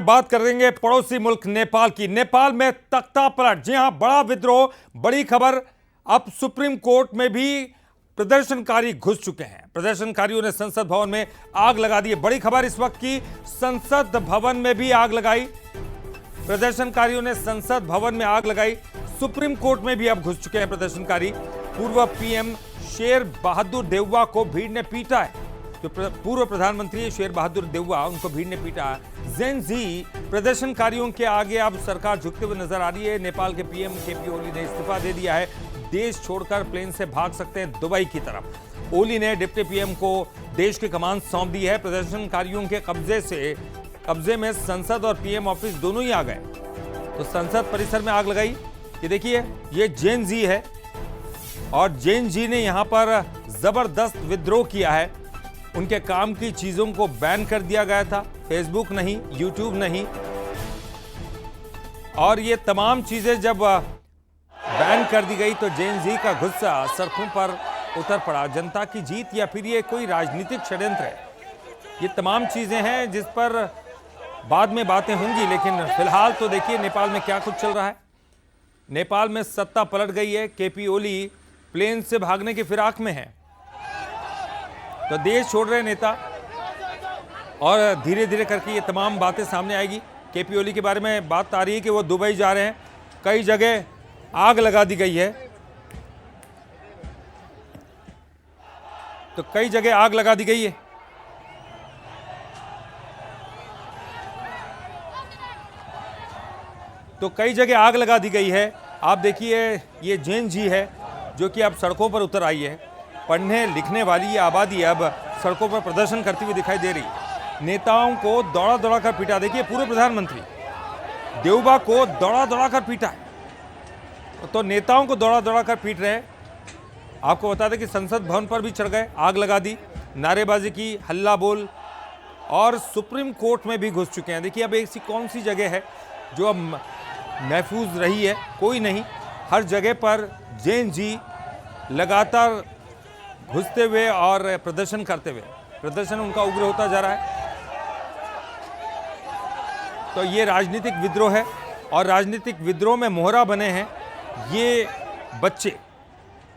बात करेंगे पड़ोसी मुल्क नेपाल की। नेपाल में तख्ता पलट, जी हां, बड़ा विद्रोह, बड़ी खबर। अब सुप्रीम कोर्ट में भी प्रदर्शनकारी घुस चुके हैं। प्रदर्शनकारियों ने संसद भवन में आग लगा दी है। बड़ी खबर इस वक्त की, संसद भवन में भी आग लगाई। प्रदर्शनकारियों ने संसद भवन में आग लगाई। सुप्रीम कोर्ट में भी अब घुस चुके हैं प्रदर्शनकारी। पूर्व पीएम शेर बहादुर देउवा को भीड़ ने पीटा है। जो पूर्व प्रधानमंत्री शेर बहादुर देउवा, उनको भीड़ ने पीटा है। जेन जी प्रदर्शनकारियों के आगे अब सरकार झुकते हुए नजर आ रही है। नेपाल के पीएम केपी ओली ने इस्तीफा दे दिया है। देश छोड़कर प्लेन से भाग सकते हैं दुबई की तरफ। ओली ने डिप्टी पीएम को देश की कमान सौंप दी है। प्रदर्शनकारियों के कब्जे में संसद और पीएम ऑफिस दोनों ही आ गए। तो संसद परिसर में आग लगाई। ये देखिए, ये जेन जी है और जेन जी ने यहां पर जबरदस्त विद्रोह किया है। उनके काम की चीजों को बैन कर दिया गया था, फेसबुक नहीं, यूट्यूब नहीं, और ये तमाम चीजें जब बैन कर दी गई तो जेन जी का गुस्सा सड़कों पर उतर पड़ा। जनता की जीत या फिर ये कोई राजनीतिक षड्यंत्र है, ये तमाम चीजें हैं जिस पर बाद में बातें होंगी। लेकिन फिलहाल तो देखिए नेपाल में क्या कुछ चल रहा है। नेपाल में सत्ता पलट गई है। केपी ओली प्लेन से भागने की फिराक में है। तो देश छोड़ रहे नेता, और धीरे धीरे करके ये तमाम बातें सामने आएगी। केपी ओली के बारे में बात आ रही है कि वो दुबई जा रहे हैं। कई जगह आग लगा दी गई है। तो कई जगह आग लगा दी गई है। तो कई जगह आग लगा दी गई है। आप देखिए, ये जेन जी है जो कि अब सड़कों पर उतर आई है। पढ़ने लिखने वाली ये आबादी अब सड़कों पर प्रदर्शन करती हुई दिखाई दे रही है। नेताओं को दौड़ा दौड़ा कर पीटा। देखिए, पूर्व प्रधानमंत्री देउबा को दौड़ा दौड़ा कर पीटा है। तो नेताओं को दौड़ा दौड़ा कर पीट रहे हैं। आपको बता दें कि संसद भवन पर भी चढ़ गए, आग लगा दी, नारेबाजी की, हल्ला बोल, और सुप्रीम कोर्ट में भी घुस चुके हैं। देखिए, अब ऐसी कौन सी जगह है जो अब महफूज रही है? कोई नहीं। हर जगह पर जेन जी लगातार घुसते हुए और प्रदर्शन करते हुए, प्रदर्शन उनका उग्र होता जा रहा है। तो ये राजनीतिक विद्रोह है, और राजनीतिक विद्रोह में मोहरा बने हैं ये बच्चे।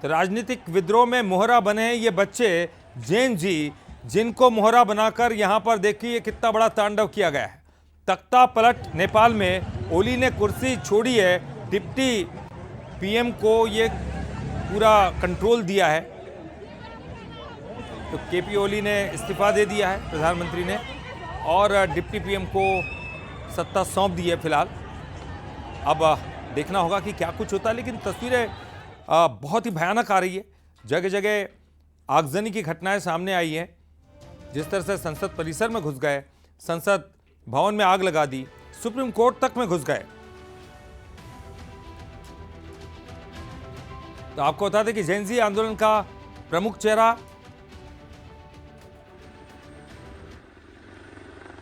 तो राजनीतिक विद्रोह में मोहरा बने हैं ये बच्चे जेन जी, जिनको मोहरा बनाकर यहां पर देखिए कितना बड़ा तांडव किया गया है। तख्ता पलट नेपाल में। ओली ने कुर्सी छोड़ी है, डिप्टी पीएम को ये पूरा कंट्रोल दिया है। तो केपी ओली ने इस्तीफा दे दिया है, प्रधानमंत्री ने, और डिप्टी पीएम को सत्ता सौंप दी है फिलहाल। अब देखना होगा कि क्या कुछ होता है। लेकिन तस्वीरें बहुत ही भयानक आ रही है। जगह जगह आगजनी की घटनाएं सामने आई हैं। जिस तरह से संसद परिसर में घुस गए, संसद भवन में आग लगा दी, सुप्रीम कोर्ट तक में घुस गए। तो आपको बता दें कि जेन जी आंदोलन का प्रमुख चेहरा,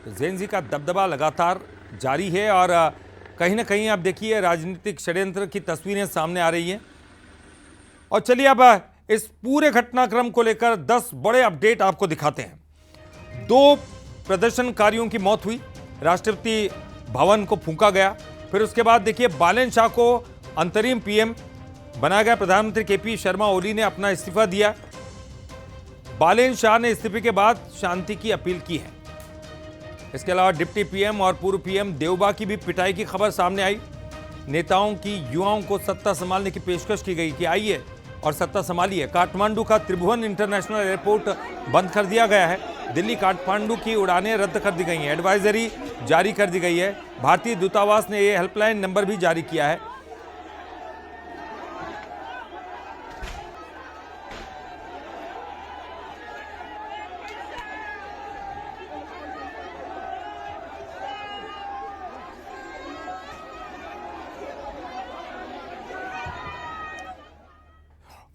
जेन जी का दबदबा लगातार जारी है, और कहीं ना कहीं आप देखिए राजनीतिक षड्यंत्र की तस्वीरें सामने आ रही हैं। और चलिए अब इस पूरे घटनाक्रम को लेकर 10 बड़े अपडेट आपको दिखाते हैं। 2 प्रदर्शनकारियों की मौत हुई, राष्ट्रपति भवन को फूंका गया। फिर उसके बाद देखिए, बालेन शाह को अंतरिम पीएम बनाया गया। प्रधानमंत्री केपी शर्मा ओली ने अपना इस्तीफा दिया। बालेन शाह ने इस्तीफे के बाद शांति की अपील की है। इसके अलावा डिप्टी पीएम और पूर्व पीएम देउबा की भी पिटाई की खबर सामने आई। नेताओं की युवाओं को सत्ता संभालने की पेशकश की गई कि आइए और सत्ता संभालिए। काठमांडू का त्रिभुवन इंटरनेशनल एयरपोर्ट बंद कर दिया गया है। दिल्ली काठमांडू की उड़ानें रद्द कर दी गई हैं। एडवाइजरी जारी कर दी गई है। भारतीय दूतावास ने यह हेल्पलाइन नंबर भी जारी किया है।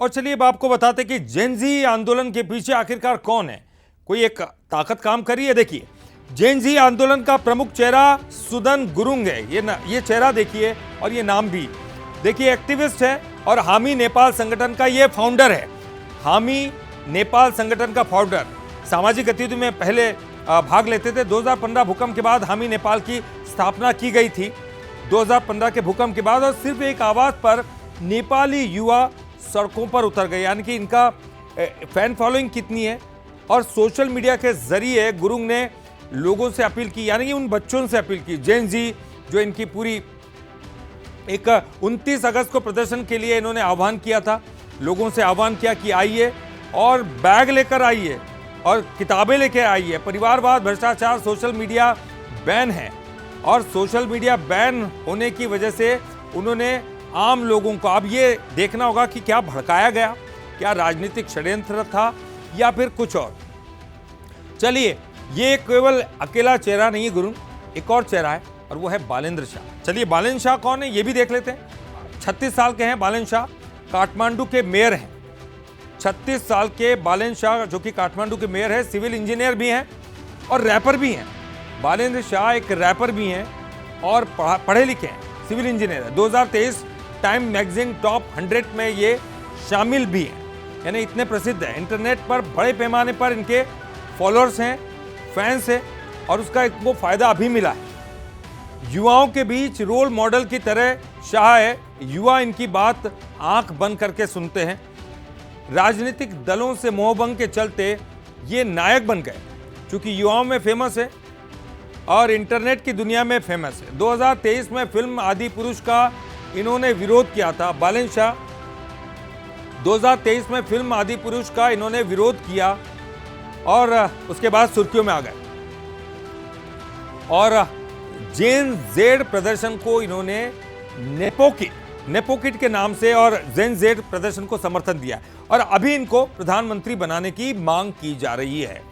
और चलिए अब आपको बताते कि जेन जी आंदोलन के पीछे आखिरकार कौन है। कोई एक ताकत काम करी है। देखिए, जेन जी आंदोलन का प्रमुख चेहरा सुदन गुरुंग है। ये चेहरा देखिए, और ये नाम भी देखिए। एक्टिविस्ट है और हामी नेपाल संगठन का ये फाउंडर है। हामी नेपाल संगठन का फाउंडर, सामाजिक गतिविधि में पहले भाग लेते थे। 2015 भूकंप के बाद हामी नेपाल की स्थापना की गई थी। 2015 के भूकंप के बाद और सिर्फ एक आवाज पर नेपाली युवा सड़कों पर उतर गए। यानी कि इनका फैन फॉलोइंग कितनी है। और सोशल मीडिया के जरिए गुरुंग ने लोगों से अपील की, यानी कि उन बच्चों से अपील की, जेन जी, जो इनकी पूरी एक 29 अगस्त को प्रदर्शन के लिए इन्होंने आह्वान किया था। लोगों से आह्वान किया कि आइए और बैग लेकर आइए और किताबें लेकर आइए। परिवारवाद, भ्रष्टाचार, सोशल मीडिया बैन है और सोशल मीडिया बैन होने की वजह से उन्होंने आम लोगों को अब ये देखना होगा कि क्या भड़काया गया, क्या राजनीतिक षड्यंत्र था या फिर कुछ और। चलिए, ये केवल अकेला चेहरा नहीं है गुरुंग, एक और चेहरा है और वो है बालेंद्र शाह। चलिए, बालेंद्र शाह कौन है ये भी देख लेते हैं। 36 साल के हैं बालेंद्र शाह, काठमांडू के मेयर हैं। 36 साल के बालेंद्र शाह जो कि काठमांडू के मेयर है, सिविल इंजीनियर भी हैं और रैपर भी हैं। बालेंद्र शाह एक रैपर भी हैं और पढ़े लिखे हैं, सिविल इंजीनियर है। 2023 टाइम मैगजीन टॉप 100 में ये शामिल भी हैं, यानी इतने प्रसिद्ध हैं। इंटरनेट पर बड़े पैमाने पर इनके फॉलोअर्स हैं, फैंस हैं और उसका इनको फायदा अभी मिला है। युवाओं के बीच रोल मॉडल की तरह शाह है। युवा इनकी बात आंख बंद करके सुनते हैं। राजनीतिक दलों से मोहभंग के चलते ये नायक बन गए, क्योंकि युवाओं में फेमस है और इंटरनेट की दुनिया में फेमस है। 2023 में फिल्म आदि पुरुष का इन्होंने विरोध किया था। बालेंद्र शाह 2023 में फिल्म आदि पुरुष का इन्होंने विरोध किया और उसके बाद सुर्खियों में आ गए और जेन जेड प्रदर्शन को इन्होंने नेपोकिट के नाम से और जेन जेड प्रदर्शन को समर्थन दिया और अभी इनको प्रधानमंत्री बनाने की मांग की जा रही है।